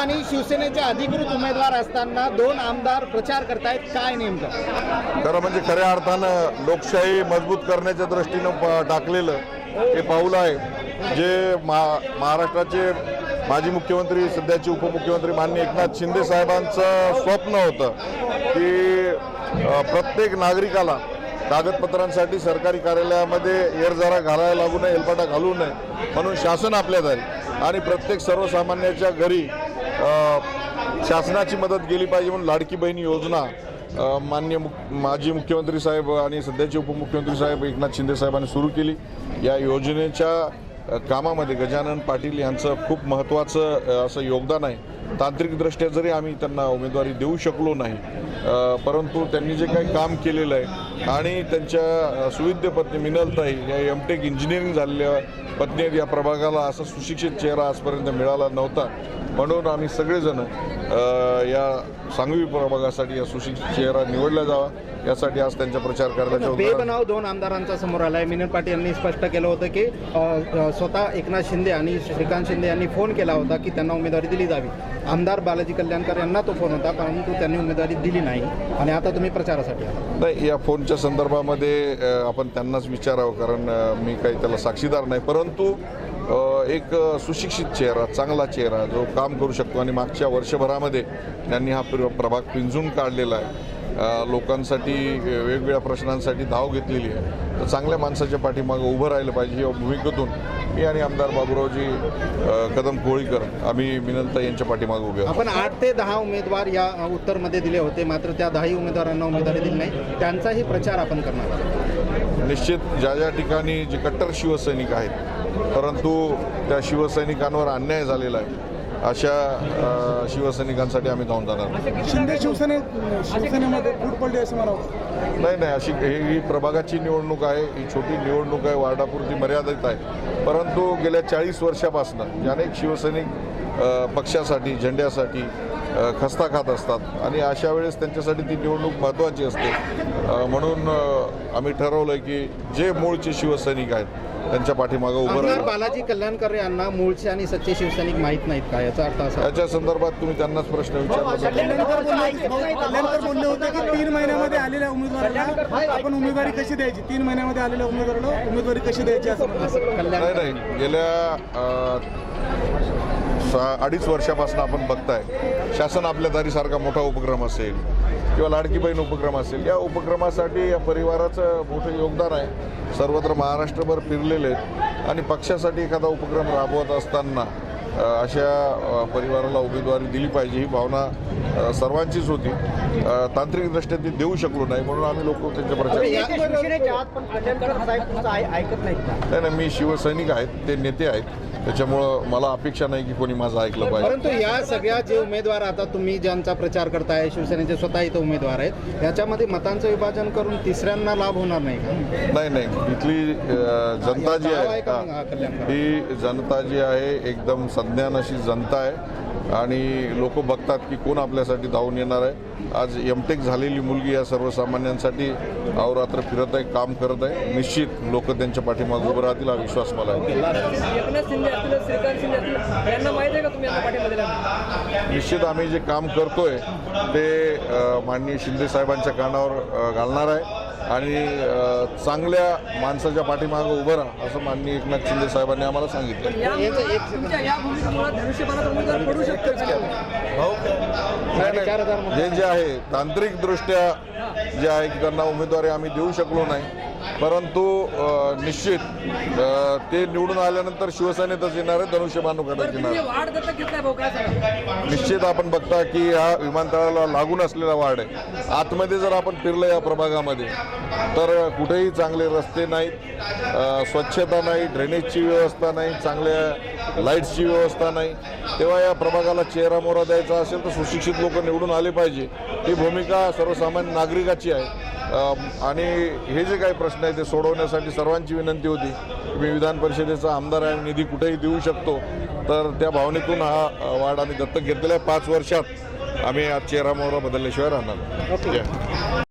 ठिकाणी शिवसेनेचे अधिकृत उमेदवार असताना दोन आमदार प्रचार करतायत, काय नेमकं? खरं म्हणजे खऱ्या अर्थानं लोकशाही मजबूत करण्याच्या दृष्टीनं टाकलेलं हे पाऊल आहे, जे महाराष्ट्राचे माजी मुख्यमंत्री सध्याचे उपमुख्यमंत्री माननीय एकनाथ शिंदे साहेबांचं स्वप्न होतं की प्रत्येक नागरिकाला कागदपत्रांसाठी सरकारी कार्यालयामध्ये एरझारा घालायला लागू नये, हेलपाटा घालू नये म्हणून शासन आपल्या दारी आणि प्रत्येक सर्वसामान्याच्या घरी शासनाची मदत गेली पाहिजे म्हणून लाडकी बहीण योजना माननीय माजी मुख्यमंत्री साहेब आणि सध्याचे उपमुख्यमंत्री साहेब एकनाथ शिंदे साहेबांनी सुरू केली। या योजनेच्या कामामध्ये गजानन पाटील यांचं खूप महत्त्वाचं असं योगदान आहे। तांत्रिकदृष्ट्या जरी आम्ही त्यांना उमेदवारी देऊ शकलो नाही, परंतु त्यांनी जे काही काम केलेलं आहे आणि त्यांच्या सुविद्य पत्नी मिनलताई या एमटेक इंजिनिअरिंग झालेल्या पत्नी आहेत, या प्रभागाला असा सुशिक्षित चेहरा आजपर्यंत मिळाला नव्हता, म्हणून आम्ही सगळेजण या सांगवी प्रभागासाठी या सुशिक्षित चेहरा निवडला जावा यासाठी आज त्यांचा प्रचार करण्याचा बेबनाव दोन आमदारांचा समोर आलाय। मिनल पाटील यांनी स्पष्ट केलं होतं की स्वतः एकनाथ शिंदे आणि श्रीकांत शिंदे यांनी फोन केला होता की त्यांना उमेदवारी दिली जावी। आमदार बालाजी कल्याणकर यांना तो फोन होता, परंतु त्यांनी उमेदवारी दिली नाही आणि आता तुम्ही प्रचारासाठी आला। नाही, या फोनच्या संदर्भामध्ये आपण त्यांनाच विचारावं, कारण मी काही त्याला साक्षीदार नाही, परंतु एक सुशिक्षित चेहरा, चांगला चेहरा जो काम करू शकतो आणि मागच्या वर्षभरामध्ये त्यांनी हा प्रभाग पिंजून काढलेला आहे, लोकांसाठी वेगवेगळ्या प्रश्नांसाठी धाव घेतलेली आहे, तर चांगल्या माणसाच्या पाठीमागे उभं राहिलं पाहिजे या भूमिकेतून मी आणि आमदार बाबूरावजी कदम कोळीकर आम्ही मिनलताई यांच्या पाठीमागे उभे आहोत। आपण 8 ते 10 उमेदवार या उत्तरमध्ये दिले होते, मात्र त्या 10 उमेदवारांना उमेदवारी दिली नाही, त्यांचाही प्रचार आपण करणार आहोत। निश्चित ज्या ठिकाणी जे कट्टर शिवसैनिक आहेत, परंतु त्या शिवसैनिकांवर अन्याय झालेला आहे, अशा शिवसैनिकांसाठी आम्ही धावून जाणार। शिंदे शिवसेनेमध्ये फूट पडली असं मला वाटतं। नाही, अशी ही प्रभागाची निवडणूक आहे, ही छोटी निवडणूक आहे, वार्डापुरती मर्यादित आहे, परंतु गेल्या 40 वर्षापासून अनेक शिवसैनिक पक्षासाठी, झेंड्यासाठी खस्ता खात असतात आणि अशा वेळेस त्यांच्यासाठी ती निवडणूक महत्त्वाची असते, म्हणून आम्ही ठरवलं की जे मूळचे शिवसैनिक आहेत त्यांच्या पाठीमागे उभं राहणार। बालाजी कल्याणकर यांना मूळचे आणि सच्चे शिवसैनिक माहीत नाहीत का, याचा अर्थ असा? याच्या संदर्भात तुम्ही त्यांनाच प्रश्न विचारला। कल्याणकर बोलले होते की 3 महिन्यामध्ये आलेल्या उमेदवाराला आपण उमेदवारी कशी द्यायची, 3 महिन्यामध्ये आलेल्या उमेदवाराला उमेदवारी कशी द्यायची असं नाही, गेल्या 2.5 वर्षापासून आपण बघताय शासन आपल्या दारीसारखा मोठा उपक्रम असेल किंवा लाडकी बहीण उपक्रम असेल, या उपक्रमासाठी या परिवाराचं मोठं योगदान आहे, सर्वत्र महाराष्ट्रभर फिरलेले आहेत आणि पक्षासाठी एखादा उपक्रम राबवत असताना अशा परिवाराला उमेदवारी दिली पाहिजे ही भावना सर्वांचीच होती। तांत्रिकदृष्ट्या ती देऊ शकलो नाही म्हणून आम्ही लोक त्यांच्या प्रचार नाही, मी शिवसैनिक आहेत, ते नेते आहेत, त्याच्यामुळं मला अपेक्षा नाही की कोणी माझं ऐकलं पाहिजे। परंतु या सगळ्या जे उमेदवार आता तुम्ही ज्यांचा प्रचार करताय, शिवसेनेचे स्वतः इथं उमेदवार आहेत, याच्यामध्ये मतांचं विभाजन करून तिसऱ्यांना लाभ होणार नाही का? नाही, इथली जनता जी आहे ही जनता जी आहे एकदम सज्ञान अशी जनता आहे आणि लोक बघतात की कोण आपल्यासाठी धावून येणार आहे। आज एमटेक झालेली मुलगी या सर्वसामान्यांसाठी अहोरात्र फिरत आहे, काम करत आहे, निश्चित लोक त्यांच्या पाठीमागे उभं राहतील हा विश्वास मला आहे। निश्चित आम्ही जे काम करतोय ते माननीय शिंदे साहेबांच्या कानावर घालणार आहे आणि चांगल्या माणसाच्या पाठीमागे उभं राहा असं माननीय एकनाथ शिंदे साहेबांनी आम्हाला सांगितलं। जे आहे तांत्रिकदृष्ट्या जे आहे की त्यांना उमेदवारी आम्ही देऊ शकलो नाही, परंतु निश्चित ते निवडून आल्यानंतर शिवसेनेतच येणार आहे, धनुष्यबाण उघडत येणार। निश्चित आपण बघता की हा विमानतळाला लागून असलेला वार्ड आहे, आतमध्ये जर आपण फिरलं या प्रभागामध्ये तर कुठेही चांगले रस्ते नाहीत, स्वच्छता नाही, ड्रेनेजची व्यवस्था नाही, चांगल्या लाईट्सची व्यवस्था नाही, तेव्हा या प्रभागाला चेहरा मोहरा द्यायचा असेल तर सुशिक्षित लोक निवडून आले पाहिजे, ही भूमिका सर्वसामान्य नागरिकाची आहे। आणि हे जे काही प्रश्न आहे ते सोडवण्यासाठी सर्वांची विनंती होती, मी विधान परिषदेचा आमदार आहे, निधी कुठेही देऊ शकतो, तर त्या भावनेतून हा वार्ड आम्ही दत्तक घेतलेला आहे। 5 वर्षात आम्ही आज चेहरा मोहरा बदलल्याशिवाय राहणार।